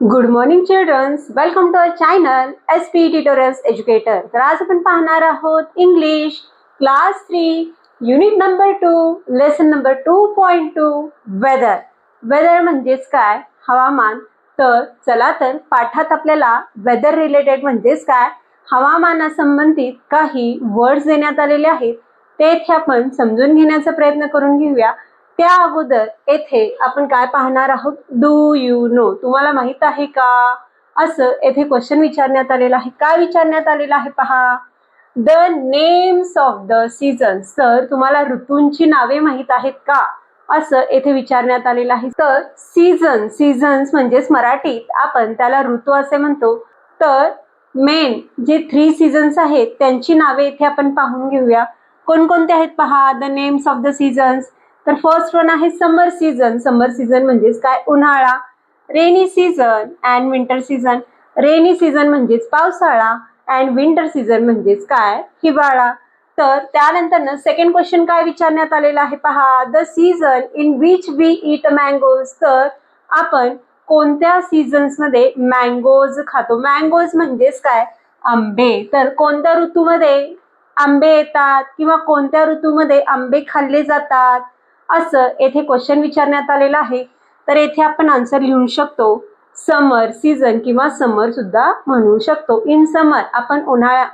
Good morning childrens, welcome to our channel SP tutorials educator. तर आज आपण पाहणार आहोत English class 3 unit number 2 lesson number 2.2 weather. Weather म्हणजेच काय? हवामान। तर चला तर पाठात आपल्याला वेदर रिलेटेड म्हणजेच काय हवामानासंबंधित काही वर्ड्स देण्यात आलेले आहेत, ते इथे आपण समजून घेण्याचा प्रयत्न करून घेऊया। त्या अगोदर येथे आपण काय पाहणार आहोत, डू यू नो, तुम्हाला माहित आहे का? असं येथे क्वेश्चन विचारण्यात आलेला आहे। काय विचारण्यात आलेला आहे पहा, the names of the seasons. तर तुम्हाला ऋतूंची नावे माहित आहेत का, असं येथे विचारण्यात आलेलं आहे। तर सीझन्स म्हणजेच मराठीत आपण त्याला ऋतू असे म्हणतो। तर मेन जे 3 सीझन्स आहेत त्यांची नावे इथे आपण पाहून घेऊया। कोणकोणते आहेत पहा, the names of the seasons. तर फर्स्ट वन आहे समर सीझन। समर सीझन म्हणजेच काय? उन्हाळा। Rainy season and winter season. Rainy season म्हणजेच पावसाळा अँड विंटर सीझन म्हणजेच काय? हिवाळा। तर त्यानंतर सेकंड क्वेश्चन काय विचारण्यात आलेला आहे पहा, the season in which we eat mangoes. तर आपण कोणत्या सीझन्स मध्ये मँगोज खातो? मँगोज म्हणजेच काय? आंबे। तर कोणत्या ऋतूमध्ये आंबे येतात किंवा कोणत्या ऋतूमध्ये आंबे खाल्ले जातात, असं येथे क्वेश्चन विचारण्यात आलेला आहे। तर येथे आपण आन्सर लिहू शकतो समर सीझन किंवा समर सुद्धा म्हणू शकतो। इन समर आपण उन्हाळ्या,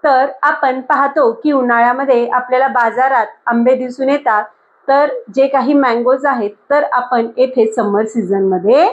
तर आपण पाहतो की उन्हाळ्यामध्ये आपल्याला बाजारात आंबे दिसून येतात। तर जे काही मँगोज आहेत तर आपण येथे समर सीझन मध्ये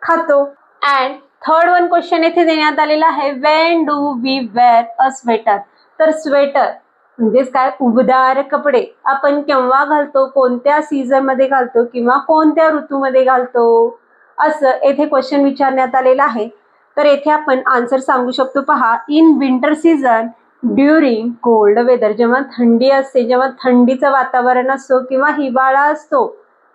खातो। अँड थर्ड वन क्वेश्चन येथे देण्यात आलेला आहे, when do we wear a sweater. तर स्वेटर म्हणजेच काय? उबदार कपडे आपण केव्हा घालतो, कोणत्या सीझन मध्ये घालतो किंवा कोणत्या ऋतूमध्ये घालतो, असं येथे क्वेश्चन विचारण्यात आलेला आहे। तर येथे आपण आन्सर सांगू शकतो पहा, in winter season during cold weather. जेव्हा थंडी असते, जेव्हा थंडीचं वातावरण असतो किंवा हिवाळा असतो,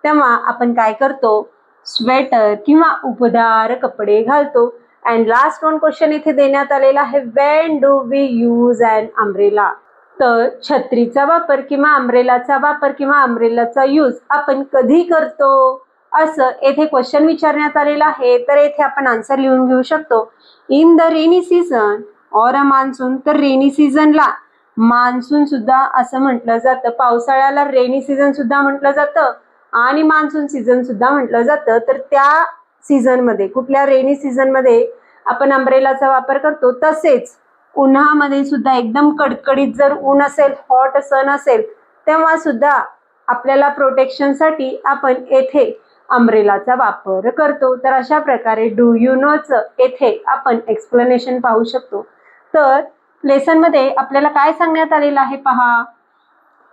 तेव्हा आपण काय करतो? स्वेटर किंवा उबदार कपडे घालतो। अँड लास्ट वन क्वेश्चन इथे देण्यात आलेला आहे, when do we use an umbrella. तर छत्रीचा वापर किंवा अम्ब्रेलाचा वापर किंवा अम्ब्रेलाचा यूज आपण कधी करतो, असं येथे क्वेश्चन विचारण्यात आलेला आहे। तर येथे आपण आन्सर लिहून घेऊ शकतो, इन द रेनी सीझन और अ मान्सून। तर रेनी सीझनला मान्सून सुद्धा असं म्हटलं जातं, पावसाळ्याला रेनी सीझन सुद्धा म्हटलं जातं आणि मान्सून सीझन सुद्धा म्हटलं जातं। तर त्या सीझन मध्ये, कुठल्या रेनी सीझन मध्ये आपण अम्ब्रेलाचा वापर करतो। तसेच उन्हामध्ये सुद्धा एकदम कडकडीत जर ऊन असेल, हॉट सन असेल, तेव्हा सुद्धा आपल्याला प्रोटेक्शनसाठी आपण येथे अम्ब्रेलाचा वापर करतो। तर अशा प्रकारे डू यू नोच येथे आपण एक्सप्लेनेशन पाहू शकतो। तर लेसन मध्ये आपल्याला काय सांगण्यात आलेलं आहे पहा,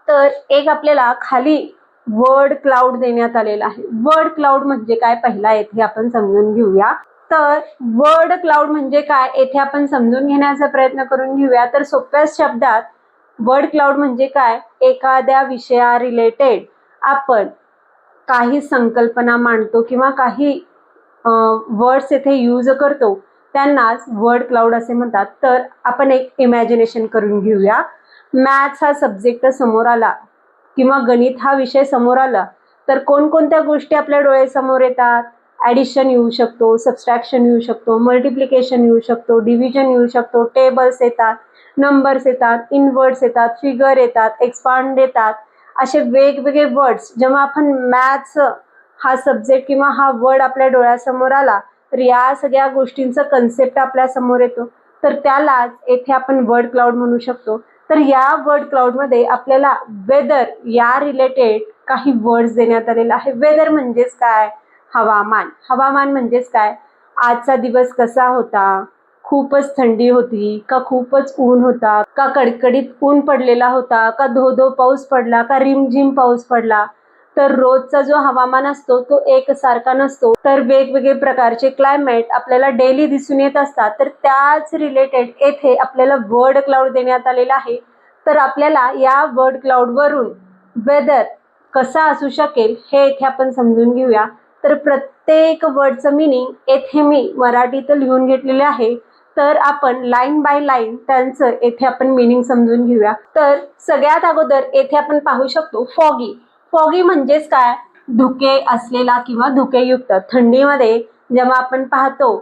तर एक आपल्याला खाली वर्ड क्लाउड देण्यात आलेला आहे। वर्ड क्लाउड म्हणजे काय, पहिला येथे आपण समजून घेऊया। तर वर्ड क्लाउड म्हणजे काय, येथे आपण समजून घेण्याचा प्रयत्न करून घेऊया। तर सोप्या शब्दात वर्ड क्लाउड म्हणजे काय, एखाद्या विषया रिलेटेड आपण काही संकल्पना मांडतो किंवा काही वर्ड्स येथे यूज करतो, त्यांनाच वर्ड क्लाउड असे म्हणतात। तर आपण एक इमॅजिनेशन करून घेऊया। मॅथ्स हा सब्जेक्ट समोर आला किंवा गणित हा विषय समोर आला, तर कोणकोणत्या गोष्टी आपल्या डोळ्यासमोर येतात? ॲडिशन येऊ शकतो, सबस्ट्रॅक्शन येऊ शकतो, मल्टिप्लिकेशन येऊ शकतो, डिव्हिजन येऊ शकतो, टेबल्स येतात, नंबर्स येतात, इनवर्ड्स येतात, फिगर येतात, एक्सपांड येतात। असे वेगवेगळे वर्ड्स जेव्हा आपण मॅथ्स हा सब्जेक्ट किंवा हा वर्ड आपल्या डोळ्यासमोर आला, तर या सगळ्या गोष्टींचा कन्सेप्ट आपल्या समोर येतो। तर त्यालाच येथे आपण वर्ड क्लाउड म्हणू शकतो। तर या वर्ड क्लाउड मध्ये आपल्याला वेदर या रिलेटेड काही वर्ड्स देण्यात आलेला आहे। वेदर म्हणजेच काय? हवामान। हवामान म्हणजेच काय? आजचा दिवस कसा होता, खूपच थंडी होती का खूपच ऊन होता, का कडकडीत ऊन पडलेला होता, का धो-धो पाऊस पडला, का रिमझिम पाऊस पडला। तर रोजचा जो हवामान असतो तो एकसारखा नसतो, तर वेगवेगळे प्रकारचे क्लायमेट आपल्याला डेली दिसून येत असतात। तर त्याच रिलेटेड येथे आपल्याला वर्ड क्लाउड देण्यात आलेला आहे। तर आपल्याला या वर्ड क्लाउड वरून वेदर कसा असू शकेल हे इथे आपण समजून घेऊया। तर प्रत्येक वर्डचं मीनिंग येथे मी मराठीत लिहून घेतलेले आहे। तर आपण लाईन बाय लाईन त्यांचं येथे आपण मीनिंग समजून घेऊया। तर सगळ्यात अगोदर येथे आपण पाहू शकतो फॉगी। फॉगी म्हणजेच काय? धुके असलेला किंवा धुकेयुक्त। थंडीमध्ये जेव्हा आपण पाहतो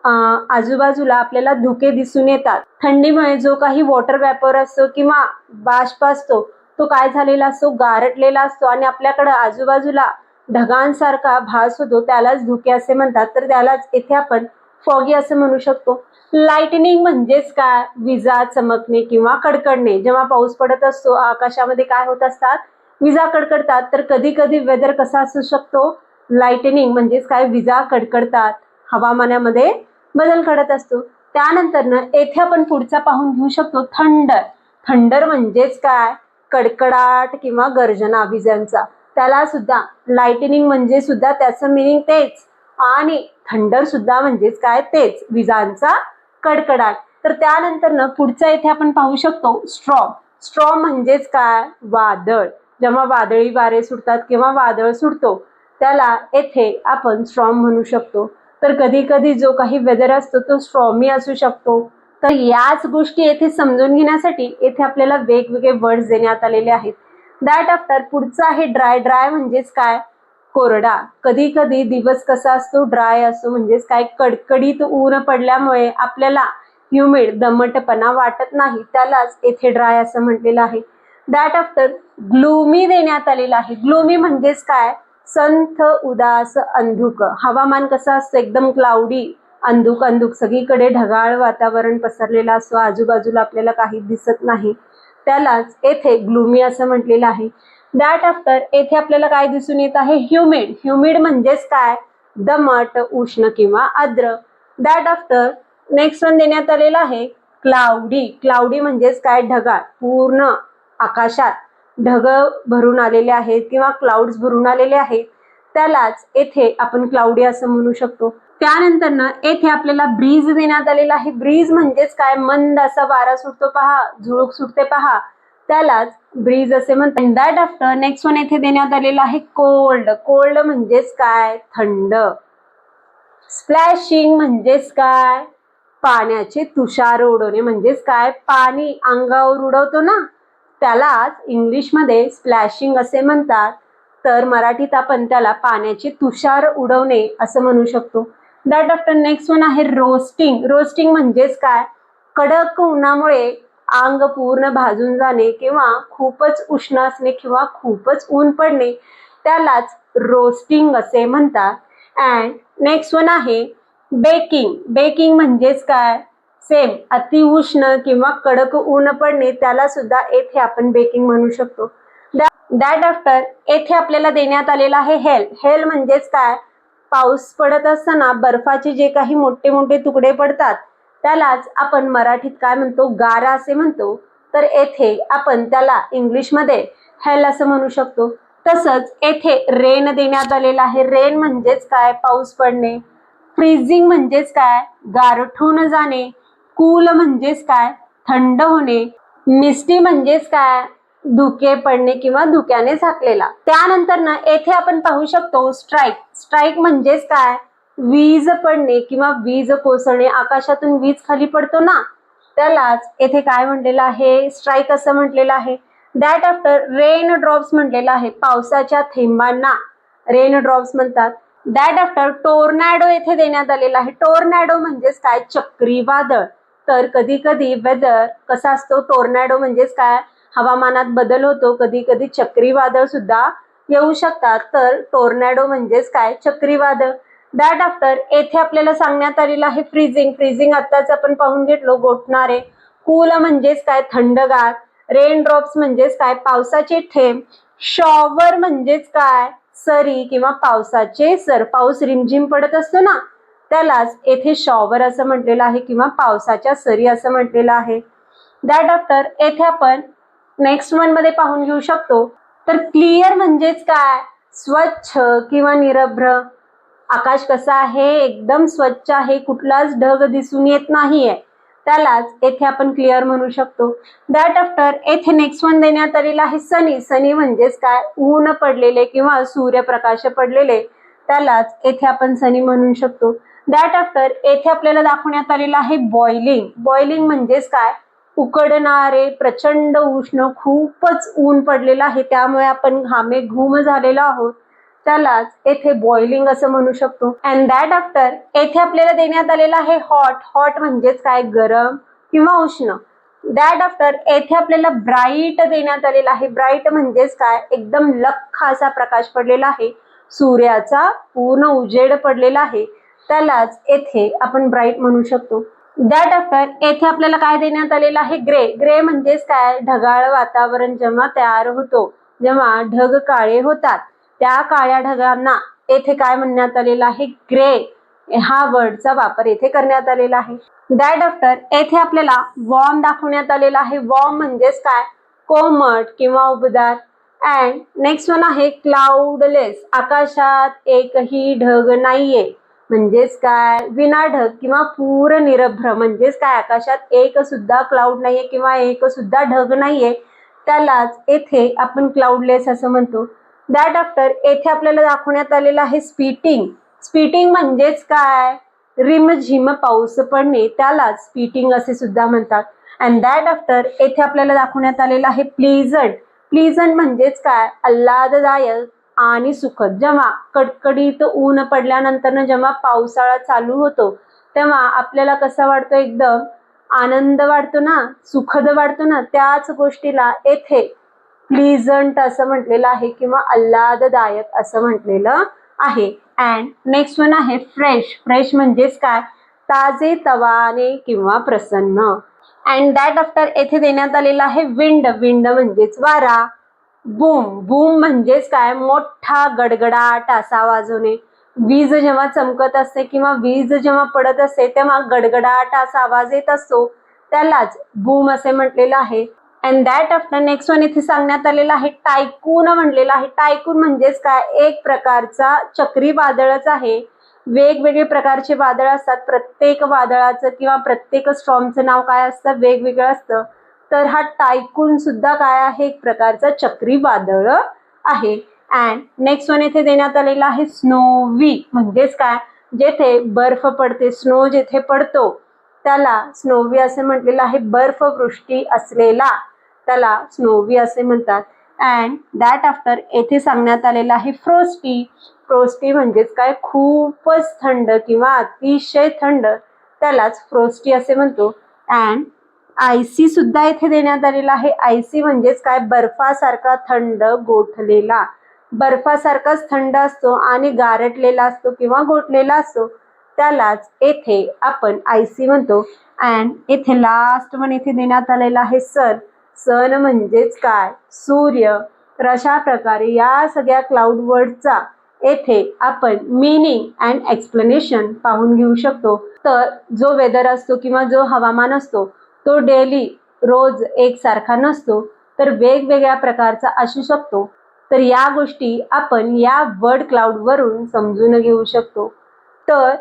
आजूबाजूला आपल्याला धुके दिसून येतात, थंडीमुळे जो काही वॉटर व्यापर असतो किंवा बाष्प असतो तो काय झालेला असतो, गारटलेला असतो आणि आपल्याकडे आजूबाजूला ढगांसारखा भास होतो, त्यालाच धुके असे म्हणतात. तर त्यालाच इथे आपण फॉगी असं म्हणू शकतो. लाइटनिंग म्हणजेच काय, विजा चमकणे किंवा कडकडणे. जेव्हा पाऊस पडत असतो आकाशामध्ये काय होत असतात, विजा कडकडतात. तर कधी कधी वेदर कसा असू शकतो, लाइटनिंग म्हणजेच काय, विजा कडकडतात, हवामानामध्ये बदल घडत असतो. त्यानंतर येथे आपण पुढचा पाहून घेऊ शकतो थंडर. थंडर म्हणजेच काय, कडकडाट किंवा गर्जना विजांचा. त्याला सुद्धा लाइटनिंग म्हणजे सुद्धा त्याचं मिनिंग तेच आणि थंडर सुद्धा म्हणजेच काय, तेच विजांचा कडकडाट. तर त्यानंतर पुढचा इथे आपण पाहू शकतो स्ट्रॉम. स्ट्रॉम म्हणजेच काय, वादळ. जेव्हा वादळी वारे सुटतात किंवा वादळ सुटतो त्याला येथे आपण स्ट्रॉम म्हणू शकतो. तर कधी कधी जो काही वेदर असतो तो स्ट्रॉमी असू शकतो. तर याच गोष्टी येथे समजून घेण्यासाठी येथे आपल्याला वेगवेगळे वर्ड्स देण्यात आलेले आहेत. दॅट आफ्टर पुढचा आहे ड्राय. ड्राय म्हणजेच काय, कोरडा. कधी कधी दिवस कसा असतो, ड्राय असतो, म्हणजेच काय, कडकडीत ऊन पडल्यामुळे आपल्याला ह्युमिड दमटपणा वाटत नाही, त्यालाच येथे ड्राय असं म्हटलेलं आहे. दॅट आफ्टर ग्लूमी देण्यात आलेला आहे. ग्लूमी म्हणजेच काय, संथ उदास अंधुक. हवामान कसं असतं, एकदम क्लाउडी, अंधुक अंधुक, सगळीकडे ढगाळ वातावरण पसरलेलं असतो, आजूबाजूला आपल्याला काही दिसत नाही, त्यालाच येथे ग्लूमी असं म्हटलेलं आहे. दॅट आफ्टर येथे आपल्याला काय दिसून येत आहे, ह्युमिड. ह्युमिड म्हणजेच काय, दमट, उष्ण किंवा आर्द्र. दॅट आफ्टर नेक्स्ट वन देण्यात आलेला आहे क्लाउडी. क्लाउडी म्हणजेच काय, ढगाळ. पूर्ण आकाशात ढग भरून आलेले आहेत किंवा क्लाउड्स भरून आलेले आहेत, त्यालाच येथे आपण क्लाउडी असं म्हणू शकतो. त्यानंतर येथे आपल्याला ब्रीज देण्यात आलेला आहे. ब्रीज म्हणजेच काय, मंद असा वारा सुटतो पहा, झुळूक सुटते पहा, त्यालाच ब्रीज असे म्हणतात. दॅट आफ्टर नेक्स्ट वन येथे देण्यात आलेला आहे कोल्ड. कोल्ड म्हणजेच काय, थंड. स्प्लॅशिंग म्हणजेच काय, पाण्याचे तुषार उडवणे, म्हणजेच काय, पाणी अंगावर उडवतो ना, त्यालाच इंग्लिशमध्ये स्प्लॅशिंग असे म्हणतात. तर मराठीत आपण त्याला पाण्याचे तुषार उडवणे असं म्हणू शकतो. दॅट आफ्टर नेक्स्ट वन आहे रोस्टिंग. रोस्टिंग म्हणजेच काय, कडक उन्हामुळे अंग पूर्ण भाजून जाणे किंवा खूपच उष्ण असणे किंवा खूपच ऊन पडणे, त्यालाच रोस्टिंग असे म्हणतात. अँड नेक्स्ट वन आहे बेकिंग. बेकिंग म्हणजेच काय, सेम, अतिउष्ण किंवा कडक ऊन पडणे, त्याला सुद्धा येथे आपण बेकिंग म्हणू शकतो. दॅट आफ्टर येथे आपल्याला देण्यात आलेला आहे हेल. हेल म्हणजेच काय, पाऊस पडत असताना बर्फाचे जे काही मोठे मोठे तुकडे पडतात त्यालाच आपण मराठीत काय म्हणतो, गारा असे म्हणतो. तर येथे आपण त्याला इंग्लिशमध्ये हेल असं म्हणू शकतो. तसंच येथे रेन देण्यात आलेला आहे. रेन म्हणजेच काय, पाऊस पडणे. फ्रीजिंग म्हणजेच काय, गारठून जाणे. कूल म्हणजेच काय, थंड होणे. मिस्टी म्हणजेच काय, धुके पडणे किंवा धुक्याने झाकलेला. त्यानंतर येथे आपण पाहू शकतो स्ट्राईक. स्ट्राईक म्हणजेच काय, वीज पडणे किंवा वीज कोसळणे. आकाशातून वीज खाली पडतो ना, त्यालाच येथे काय म्हटलेलं आहे, स्ट्राईक असं म्हटलेलं आहे. दॅट आफ्टर रेन ड्रॉप्स म्हटलेलं आहे. पावसाच्या थेंबांना रेन ड्रॉप्स म्हणतात. दॅट आफ्टर टोर्नॅडो येथे देण्यात आलेला आहे. टोर्नॅडो म्हणजेच काय, चक्रीवादळ. तर कधी कधी वेदर कसा असतो, टोर्नॅडो म्हणजेच काय, हवामानात बदल होतो, कधी कधी चक्रीवादळ सुद्धा येऊ शकतात. तर टोर्नॅडो म्हणजेच काय, चक्रीवादळ. दॅट आफ्टर येथे आपल्याला सांगण्यात आलेलं आहे फ्रीजिंग. फ्रीजिंग आताच आपण पाहून घेतलो, गोठणारे. कूल म्हणजेच काय, थंडगार. रेन ड्रॉप्स म्हणजेच काय, पावसाचे थेंब. शॉवर म्हणजेच काय, सरी किंवा पावसाचे सर. पाऊस रिमझिम पडत असतो ना, त्यालाच येथे शॉवर असं म्हटलेलं आहे किंवा पावसाच्या सरी असं म्हटलेलं आहे. दॅट आफ्टर येथे आपण नेक्स्ट वन मध्ये पाहून घेऊ शकतो. तर क्लिअर म्हणजेच काय, स्वच्छ किंवा निरभ्र. आकाश कसं आहे, एकदम स्वच्छ आहे, कुठलाच ढग दिसून येत नाहीये, त्यालाच येथे आपण क्लिअर म्हणू शकतो. दॅट आफ्टर येथे नेक्स्ट वन देण्यात आलेला आहे सनी. सनी म्हणजेच काय, ऊन पडलेले किंवा सूर्यप्रकाश पडलेले, त्यालाच येथे आपण सनी म्हणू शकतो. दॅट आफ्टर येथे आपल्याला दाखवण्यात आलेलं आहे बॉइलिंग. बॉइलिंग म्हणजेच काय, उकडणारे, प्रचंड उष्ण, खूपच ऊन पडलेलं आहे, त्यामुळे आपण घामे घूम झालेलो आहोत, त्यालाच येथे बॉइलिंग असं म्हणू शकतो. अँड दॅट आफ्टर येथे आपल्याला देण्यात आलेला आहे हॉट. हॉट म्हणजेच काय, गरम किंवा उष्ण. दॅट आफ्टर येथे आपल्याला ब्राईट देण्यात आलेला आहे. ब्राईट म्हणजेच काय, एकदम लख्ख असा प्रकाश पडलेला आहे, सूर्याचा पूर्ण उजेड पडलेला आहे, त्यालाच येथे आपण ब्राईट म्हणू शकतो. दॅट आफ्टर येथे आपल्याला काय देण्यात आलेलं आहे, ग्रे. ग्रे म्हणजेच काय, ढगाळ वातावरण जेव्हा तयार होतो, जेव्हा ढग काळे होतात, त्या काळ्या ढगांना येथे काय म्हणण्यात आलेलं आहे, ग्रे हा वर्डचा वापर येथे करण्यात आलेला आहे. दॅट आफ्टर येथे आपल्याला वॉर्म दाखवण्यात आलेला आहे. वॉर्म म्हणजेच काय, कोमट किंवा उबदार. अँड नेक्स्ट वन आहे क्लाउडलेस. आकाशात एकही ढग नाहीये म्हणजेच काय, विना ढग किंवा पूर्ण निरभ्र. म्हणजेच काय, आकाशात एक सुद्धा क्लाउड नाहीये किंवा एक सुद्धा ढग नाहीये, त्यालाच येथे आपण क्लाउडलेस असं म्हणतो. दॅट आफ्टर येथे आपल्याला दाखवण्यात आलेलं आहे स्पीटिंग. स्पीटिंग म्हणजेच काय, रिमझिम पाऊस पडणे, त्यालाच स्पीटिंग असे सुद्धा म्हणतात. अँड दॅट आफ्टर येथे आपल्याला दाखवण्यात आलेलं आहे प्लीझंट. प्लीझंट म्हणजेच काय, आल्हाददायक आणि सुखद. जेव्हा कडकडीत ऊन पडल्यानंतर जेव्हा पावसाळा चालू होतो, तेव्हा आपल्याला कसं वाटतं, एकदम आनंद वाटतो ना, सुखद वाटतो ना, त्याच गोष्टीला येथे प्लीझंट असं म्हटलेलं आहे किंवा आल्हाददायक असं म्हटलेलं आहे. अँड नेक्स्ट वन आहे फ्रेश. फ्रेश म्हणजेच काय, ताजे तवाने किंवा प्रसन्न. अँड दॅट आफ्टर येथे देण्यात आलेलं आहे विंड. विंड म्हणजेच वारा. बूम. बूम म्हणजेच काय, मोठा गडगडाट असा आवाज होणे. वीज जेव्हा चमकत असते किंवा वीज जेव्हा पडत असते, तेव्हा गडगडाट असा आवाज येत असतो, त्यालाच बूम असे म्हटलेलं आहे. And that after next one इथे सांगण्यात आलेलं आहे टायकून म्हणलेलं आहे. टायकून म्हणजेच काय, एक प्रकारचा चक्रीवादळच आहे. वेगवेगळे प्रकारचे वादळ असतात, प्रत्येक वादळाचं किंवा प्रत्येक स्टॉर्मचं नाव काय असतं, वेगवेगळं असतं. तर हा टायकून सुद्धा काय आहे, एक प्रकारचा चक्रीवादळ आहे. अँड नेक्स्ट वन इथे देण्यात आलेला आहे स्नोवी. म्हणजेच काय, जेथे बर्फ पडते, स्नो जेथे पडतो, त्याला स्नोवी असे म्हटलेलं आहे. बर्फवृष्टी असलेला त्याला स्नोवी असे म्हणतात. अँड दॅट आफ्टर येथे सांगण्यात आलेलं आहे फ्रोस्टी. फ्रोस्टी म्हणजेच काय, खूपच थंड किंवा अतिशय थंड, त्यालाच फ्रोस्टी असे म्हणतो. अँड आयसी सुद्धा येथे देण्यात आलेला आहे. आयसी म्हणजेच काय, बर्फासारखा थंड गोठलेला. बर्फासारखाच थंड असतो आणि गारटलेला असतो किंवा गोठलेला असतो, त्यालाच येथे आपण आयसी म्हणतो. अँड येथे लास्ट वन इथे देण्यात आलेला आहे सन. सन म्हणजेच काय, सूर्य. तर अशा प्रकारे या सगळ्या क्लाउड वर्डचा येथे आपण मीनिंग अँड एक्सप्लेनेशन पाहून घेऊ शकतो. तर जो वेदर असतो किंवा जो हवामान असतो, तो डेली रोज एकसारखा नसतो, तर वेगवेगळ्या प्रकारचा असू शकतो. तर या गोष्टी आपण या वर्ड क्लाउड वरून समजून घेऊ शकतो. तर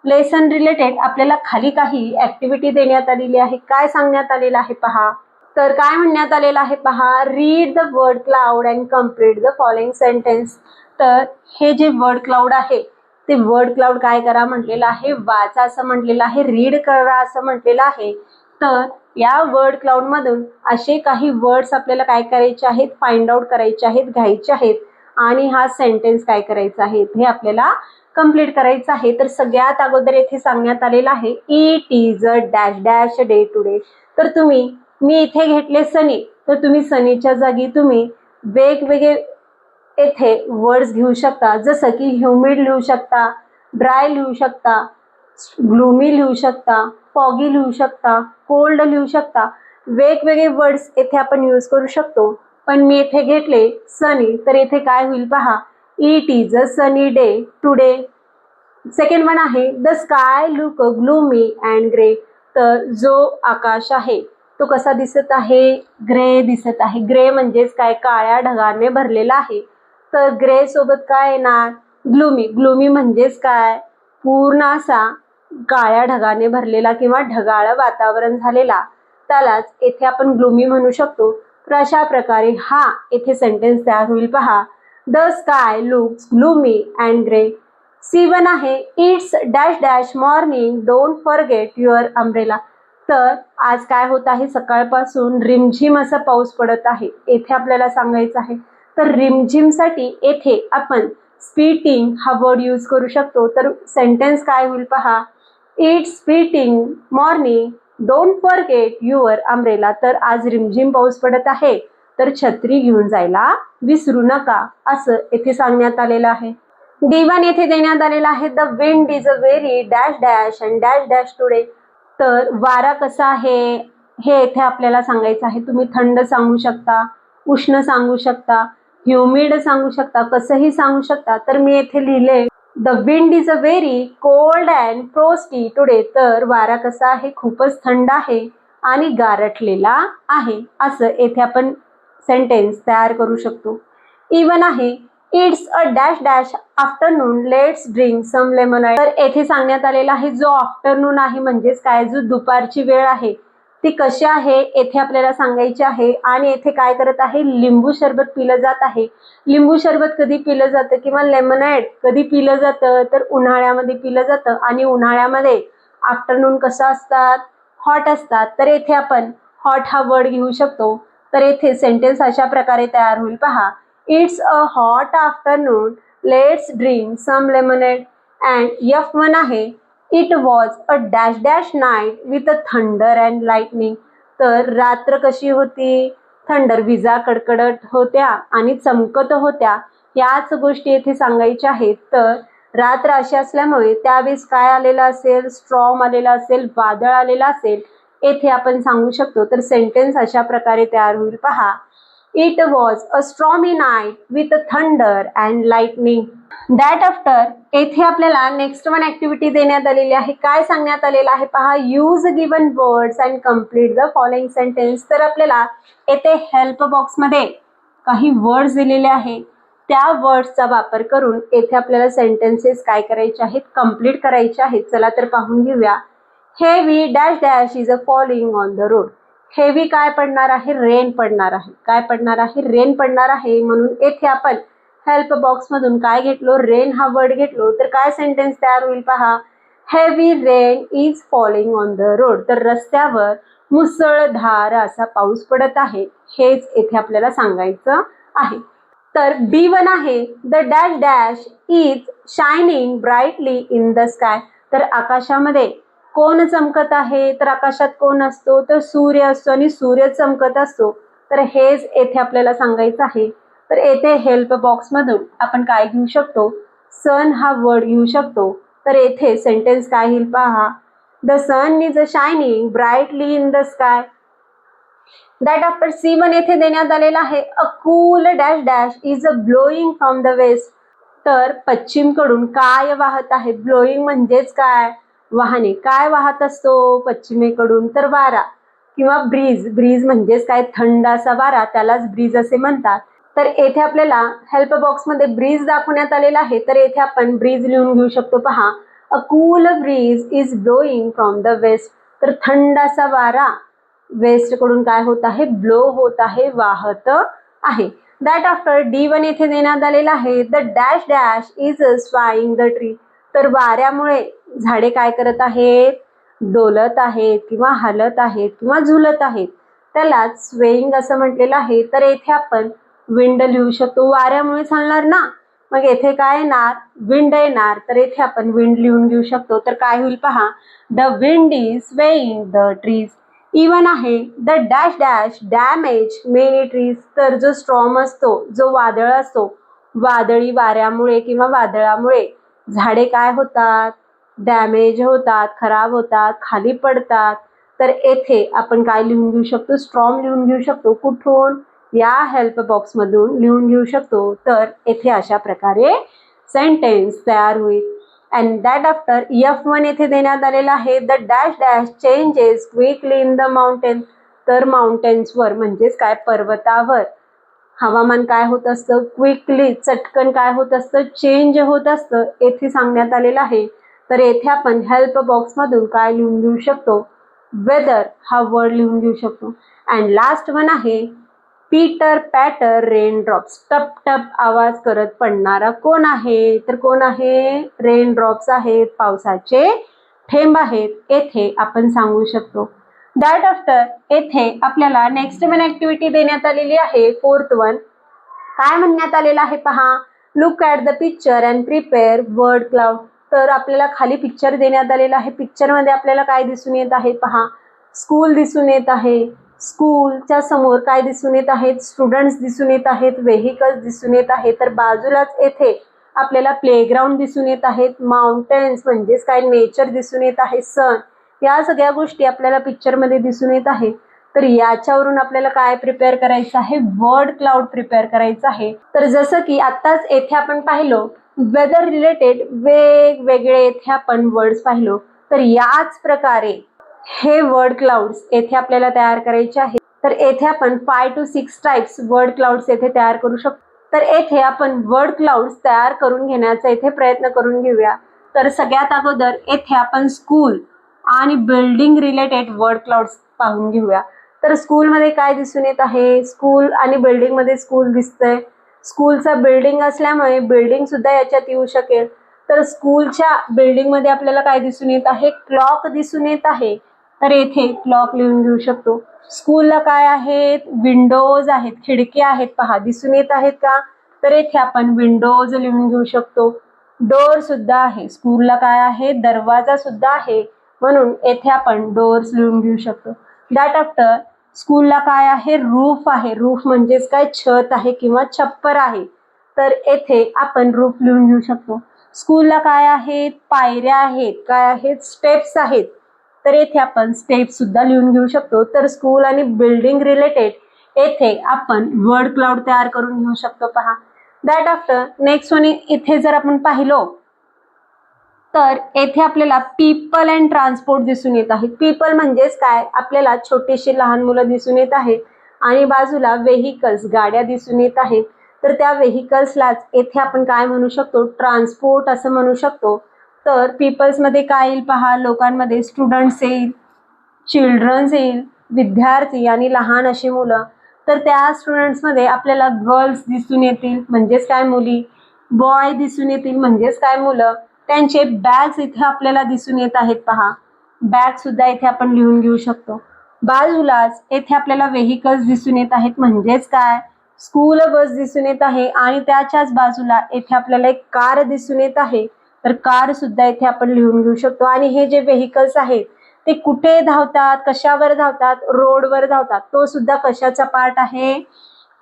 लेसन रिलेटेड आपल्याला खाली काही ऍक्टिव्हिटी देण्यात आलेली आहे. काय सांगण्यात आलेलं आहे पहा. तर काय म्हणण्यात आलेलं आहे पहा, read the word cloud and complete the following sentence. तर हे जे वर्ड क्लाउड आहे, ते वर्ड क्लाउड काय करा म्हटलेलं आहे, वाचा असं म्हटलेलं आहे, रीड करा असं म्हटलेलं आहे. तर या वर्ड क्लाउड मधून असे काही वर्ड्स आपल्याला काय करायचे आहेत, फाइंड आउट करायचे आहेत, घ्यायचे आहेत, आणि हा सेंटेन्स काय करायचा आहे, हे आपल्याला कंप्लीट करायचं आहे. तर सगळ्यात अगोदर येथे सांगण्यात आलेलं आहे it is a dash dash day today. तर मी इथे घेतले सनी, तर तुम्ही सनीच्या जागी तुम्ही वेगवेगळे येथे वर्ड्स घेऊ शकता. जसं की ह्युमिड लिहू शकता, ड्राय लिहू शकता, ग्लूमी लिहू शकता, फॉगी लिहू शकता, कोल्ड लिहू शकता. वेगवेगळे वर्ड्स येथे आपण यूज करू शकतो. पण मी येथे घेतले सनी, तर येथे काय होईल पहा, it is a sunny day today. Second one आहे the sky look gloomy and grey. तर जो आकाश आहे तो कसा दिसत आहे, ग्रे दिसत आहे. ग्रे म्हणजेच काय, काळ्या ढगाने भरलेला आहे. तर ग्रे सोबत काय येणार, ग्लूमी. ग्लूमी म्हणजेच काय, पूर्ण असा काळ्या ढगाने भरलेला किंवा ढगाळ वातावरण झालेला, त्यालाच येथे आपण ग्लूमी म्हणू शकतो. तर अशा प्रकारे हा येथे सेंटेन्स तयार होईल पहा. The sky looks gloomy and grey. C1 आहे it's dash dash morning don't forget your umbrella. तर आज काय होत आहे, सकाळपासून रिमझिम असा पाऊस पडत आहे, येथे आपल्याला सांगायचं आहे. तर रिमझिमसाठी येथे आपण स्पीटिंग हा वर्ड यूज करू शकतो. तर सेंटेन्स काय होईल पहा, it's spitting morning, don't forget your umbrella. तर आज रिमझिम पाऊस पडत आहे, तर छत्री घेऊन जायला विसरू नका, असं येथे सांगण्यात आलेलं आहे. D1 येथे देण्यात आलेला आहे, the wind is a very dash dash and dash dash today. तर वारा कसा आहे हे येथे आपल्याला सांगायचं आहे. तुम्ही थंड सांगू शकता, उष्ण सांगू शकता, ह्युमिड सांगू शकता, कसंही सांगू शकता. तर मी येथे लिहिले, the wind is a very cold and frosty today. तर वारा कसा आहे, खूपच थंड आहे आणि गारठलेला आहे, असं येथे आपण सेंटेन्स तयार करू शकतो. इवन आहे, it's a dash dash afternoon, let's drink some lemonade. तर येथे सांगण्यात आलेला आहे, जो आफ्टरनून आहे म्हणजेच काय, जो दुपारची वेळ आहे ती कशी आहे येथे आपल्याला सांगायची आहे. आणि येथे काय करत आहे, लिंबू सरबत पिलं जात आहे. लिंबू सरबत कधी पिलं जातं किंवा लेमनाइड कधी पिलं जातं, तर उन्हाळ्यामध्ये पिलं जातं. आणि उन्हाळ्यामध्ये आफ्टरनून कसं असतात, हॉट असतात. तर येथे आपण हॉट हा वर्ड घेऊ शकतो. तर येथे सेंटेन्स अशा प्रकारे तयार होईल पहा, it's a hot afternoon, let's drink some lemonade. And F1 आहे, it was a dash dash night with a thunder and lightning. तर रात्र कशी होती, थंडर, विजा कडकडत होत्या आणि चमकत होत्या, याच गोष्टी येथे सांगायच्या आहेत. तर रात्र अशी असल्यामुळे त्यावेळेस काय आलेलं असेल, स्ट्रॉम आलेला असेल, वादळ आलेला असेल, येथे आपण सांगू शकतो. तर सेंटेन्स अशा प्रकारे तयार होईल पहा, it was a stormy night with thunder and lightning. That after येथे आपल्याला नेक्स्ट वन ऍक्टिव्हिटी देण्यात आलेली आहे. काय सांगण्यात आलेलं आहे पहा, use given words and complete the following sentence. तर आपल्याला येथे हेल्प बॉक्समध्ये काही वर्ड्स दिलेले आहेत, त्या वर्ड्सचा वापर करून येथे आपल्याला सेंटेन्सेस काय करायचे आहेत, कम्प्लीट करायचे आहेत. चला तर पाहून घेऊया. Heavy dash dash is a falling on the road. Heavy काय पडणार आहे, रेन पडणार आहे. काय पडणार आहे, रेन पडणार आहे. म्हणून येथे आपण हेल्प बॉक्स मधून काय घेतलो, रेन हा वर्ड घेतलो. तर काय सेंटेन्स तयार होईल पहा, heavy rain is falling on the road. तर रस्त्यावर मुसळधार असा पाऊस पडत आहे, हेच येथे आपल्याला सांगायचं आहे. तर B1 आहे, the dash dash is shining brightly in the sky. तर आकाशामध्ये कोण चमकत आहे, तर आकाशात कोण असतो, तर सूर्य असतो आणि सूर्य चमकत असतो. तर हेच येथे आपल्याला सांगायचं आहे. तर येथे हेल्प बॉक्स मधून आपण काय घेऊ शकतो, सन हा वर्ड घेऊ शकतो. तर येथे सेंटेन्स काय येईल पहा, the sun is a shining brightly in the sky. That after C1 येथे देण्यात आलेला आहे, a cool dash dash is a blowing from the west. तर पश्चिमकडून काय वाहत आहे, ब्लोईंग म्हणजेच काय, वाहने. काय वाहत असतो पश्चिमेकडून, तर वारा किंवा ब्रीज. ब्रीज म्हणजेच काय, थंड असा वारा, त्यालाच ब्रीज असे म्हणतात. तर येथे आपल्याला हेल्प बॉक्समध्ये ब्रीज दाखवण्यात आलेला आहे. तर येथे आपण ब्रीज लिहून घेऊ शकतो पहा, a cool breeze is blowing from the west. तर थंड असा वारा वेस्ट कडून काय होत आहे, ब्लो होत आहे, वाहत आहे. दॅट आफ्टर D1 येथे देण्यात आलेला आहे, the dash dash is swaying the tree. तर वाऱ्यामुळे झाडे काय करत आहेत, डोलत आहेत किंवा हलत आहेत किंवा झुलत आहेत, त्याला स्वेइंग असं म्हटलेलं आहे. तर येथे आपण विंड लिहू शकतो, वाऱ्यामुळे चालणार ना, मग येथे काय येणार, विंड येणार. तर येथे आपण विंड लिहून घेऊ शकतो. तर काय होईल पहा, the wind is swaying the trees. E one आहे, the dash dash damage many trees. तर जो स्ट्रॉम असतो, जो वादळ असतो, वादळी वाऱ्यामुळे किंवा वादळामुळे झाडे काय होतात, डॅमेज होतात, खराब होतात, खाली पडतात. तर येथे आपण काय लिहून घेऊ शकतो, स्ट्रॉम लिहून घेऊ शकतो. कुठून, या हेल्प बॉक्स मधून लिहून घेऊ शकतो. तर येथे अशा प्रकारे सेंटेन्स तयार होईल. अँड दॅट आफ्टर F1 येथे देण्यात आलेला आहे, the dash dash changes quickly in the mountain. तर माउंटेन्सवर म्हणजेच काय, पर्वतावर हवामान काय होत असतं, क्विकली, चटकन काय होत असतं, चेंज होत असतं, येथे सांगण्यात आलेलं आहे. तर येथे आपण हेल्प बॉक्स मधून काय लिहून घेऊ शकतो, वेदर हा वर्ड लिहून घेऊ शकतो. अँड लास्ट वन आहे, पीटर पॅटर रेन ड्रॉप्स. टप टप आवाज करत पडणारा कोण आहे, तर कोण आहे, रेन ड्रॉप्स आहेत, पावसाचे थेंब आहेत, येथे आपण सांगू शकतो. दॅट आफ्टर येथे आपल्याला नेक्स्ट वन ऍक्टिव्हिटी देण्यात आलेली आहे, फोर्थ वन. काय म्हणण्यात आलेलं आहे पहा, look at the picture and prepare word cloud. तर आपल्याला खाली पिक्चर देण्यात आलेला आहे. पिक्चरमध्ये आपल्याला काय दिसून येत आहे पहा. स्कूल दिसून येत आहे. स्कूलच्या समोर काय दिसून येत आहेत, स्टुडंट्स दिसून येत आहेत, व्हेकल्स दिसून येत आहेत. तर बाजूलाच येथे आपल्याला प्लेग्राऊंड दिसून येत आहेत, माउंटेन्स म्हणजेच काय नेचर दिसून येत आहे, सन, या सगळ्या गोष्टी आपल्याला पिक्चरमध्ये दिसून येत आहे. तर याच्यावरून आपल्याला काय प्रिपेअर करायचं आहे, वर्ड क्लाउड प्रिपेअर करायचं आहे. तर जसं की आत्ताच येथे आपण पाहिलो वेदर रिलेटेड वेगवेगळे येथे आपण वर्ड्स पाहिलो. तर याच प्रकारे हे वर्ड क्लाउड्स येथे आपल्याला तयार करायचे आहे. तर येथे आपण 5 to 6 टाइप्स वर्ड क्लाउड्स येथे तयार करू शकतो. तर येथे आपण वर्ड क्लाउड्स तयार करून घेण्याचा येथे प्रयत्न करून घेऊया. तर सगळ्यात अगोदर येथे आपण स्कूल आणि बिल्डिंग रिलेटेड वर्ड क्लाउड्स पाहून घेऊया. तर स्कूलमध्ये काय दिसून येत आहे, स्कूल आणि बिल्डिंगमध्ये स्कूल दिसतंय. स्कूलचा बिल्डिंग असल्यामुळे बिल्डिंग सुद्धा याच्यात येऊ शकेल. तर स्कूलच्या बिल्डिंगमध्ये आपल्याला काय दिसून येत आहे, क्लॉक दिसून येत आहे. तर येथे क्लॉक लिहून घेऊ शकतो. स्कूलला काय आहेत, विंडोज आहेत, खिडक्या आहेत पहा, दिसून येत आहेत का. तर येथे आपण विंडोज लिहून घेऊ शकतो. डोर सुद्धा आहे. स्कूलला काय आहे, दरवाजा सुद्धा आहे, म्हणून येथे आपण डोर्स लिहून घेऊ शकतो. दॅट आफ्टर स्कूलला काय आहे, रूफ आहे. रूफ म्हणजेच काय, छत आहे किंवा छप्पर आहे. तर येथे आपण रूफ लिहून घेऊ शकतो. स्कूलला काय आहेत, पायऱ्या आहेत, काय आहेत, स्टेप्स आहेत. तर येथे आपण स्टेप्स सुद्धा लिहून घेऊ शकतो. तर स्कूल आणि बिल्डिंग रिलेटेड येथे आपण वर्ड क्लाउड तयार करून घेऊ शकतो पहा. दॅट आफ्टर नेक्स्ट वन इथे जर आपण पाहिलो तर येथे आपल्याला पीपल अँड ट्रान्सपोर्ट दिसून येत आहे. पीपल म्हणजेच काय, आपल्याला छोटीशी लहान मुलं दिसून येत आहेत आणि बाजूला व्हेकल्स, गाड्या दिसून येत आहेत. तर त्या व्हेकल्सलाच येथे आपण काय म्हणू शकतो, ट्रान्सपोर्ट असं म्हणू शकतो. तर पीपल्समध्ये काय येईल पहा, लोकांमध्ये स्टुडंट्स येईल, चिल्ड्रन्स येईल, विद्यार्थी आणि लहान अशी मुलं. तर त्या स्टुडंट्समध्ये आपल्याला गर्ल्स दिसून येतील म्हणजेच काय, मुली. बॉय दिसून येतील म्हणजेच काय, मुलं. त्यांचे बॅग्स इथे आपल्याला दिसून येत आहेत पहा. बॅग सुद्धा इथे आपण लिहून घेऊ शकतो. बाजूलाच येथे आपल्याला व्हेकल्स दिसून येत आहेत म्हणजेच काय, स्कूल बस दिसून येत आहे आणि त्याच्याच बाजूला येथे आपल्याला एक कार दिसून येत आहे. तर कार सुद्धा इथे आपण लिहून घेऊ शकतो. आणि हे जे व्हेकल्स आहेत ते कुठे धावतात, कशावर धावतात, रोडवर धावतात. तो सुद्धा कशाचा पार्ट आहे,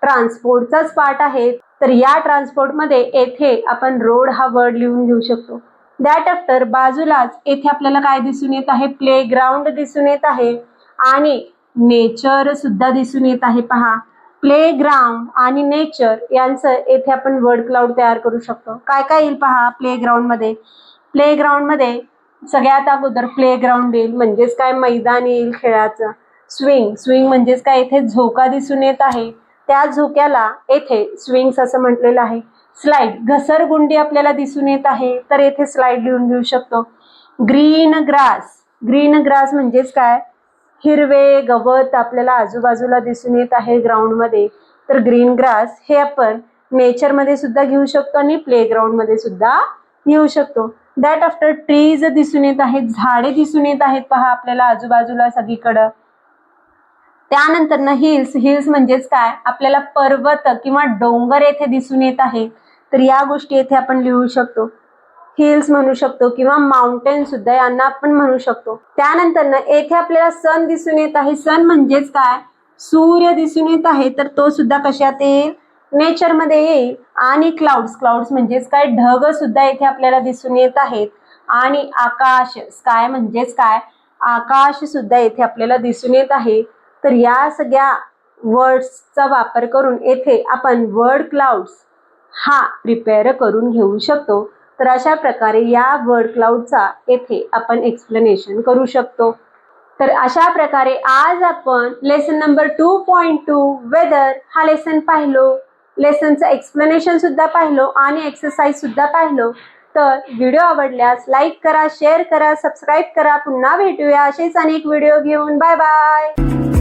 ट्रान्सपोर्टचाच पार्ट आहे. तर या ट्रान्सपोर्टमध्ये येथे आपण रोड हा वर्ड लिहून घेऊ शकतो. दॅट आफ्टर बाजूलाच येथे आपल्याला काय दिसून येत आहे, प्लेग्राऊंड दिसून येत आहे आणि नेचर सुद्धा दिसून येत आहे पहा. प्लेग्राऊंड आणि नेचर यांचं येथे आपण वर्ड क्लाउड तयार करू शकतो. काय काय येईल पहा प्लेग्राऊंडमध्ये. प्लेग्राऊंडमध्ये सगळ्यात अगोदर प्लेग्राऊंड येईल म्हणजेच काय, मैदान येईल खेळाचं. स्विंग, स्विंग म्हणजेच काय, इथे झोका दिसून येत आहे. त्या झोक्याला येथे स्विंग्स असं म्हटलेलं आहे. स्लाइड, घसरगुंडी आपल्याला दिसून येत आहे. तर येथे स्लाइड लिहून घेऊ शकतो. ग्रीन ग्रास, ग्रीन ग्रास म्हणजेच काय, हिरवे गवत आपल्याला आजूबाजूला दिसून येत आहे ग्राउंडमध्ये. तर ग्रीन ग्रास हे आपण नेचरमध्ये सुद्धा घेऊ शकतो आणि प्लेग्राऊंडमध्ये सुद्धा घेऊ शकतो. दॅट आफ्टर ट्रीज दिसून येत आहेत, झाडे दिसून येत आहेत पहा आपल्याला आजूबाजूला सगळीकडं. त्यानंतर हिल्स, हिल्स म्हणजेच काय, आपल्याला पर्वत किंवा डोंगर येथे दिसून येत आहे. तर या गोष्टी येथे आपण लिहू शकतो. हिल्स म्हणू शकतो किंवा माउंटेन सुद्धा यांना आपण म्हणू शकतो. त्यानंतर येथे आपल्याला सन दिसून येत आहे. सन म्हणजेच काय, सूर्य दिसून येत आहे. तर तो सुद्धा कशात येईल, नेचरमध्ये येईल. आणि क्लाउड्स, क्लाउड्स म्हणजेच काय, ढग सुद्धा येथे आपल्याला दिसून येत आहेत. आणि आकाश, स्काय म्हणजेच काय, आकाश सुद्धा येथे आपल्याला दिसून येत आहे. तर या सगळ्या वर्ड्सचा वापर करून येथे आपण वर्ड क्लाउड्स हा प्रिपेअर करून घेऊ शकतो. तर अशा प्रकारे या वर्ड क्लाउडचा येथे आपण एक्सप्लेनेशन करू शकतो. तर अशा प्रकारे आज आपण लेसन नंबर 2.2 वेदर हा लेसन पाहिलो. लेसनचं एक्सप्लेनेशन सुद्धा पाहिलो आणि एक्सरसाइज सुद्धा पाहिलो. तर व्हिडिओ आवडल्यास लाईक करा, शेअर करा, सबस्क्राईब करा. पुन्हा भेटूया असेच अनेक व्हिडिओ घेऊन. Bye bye.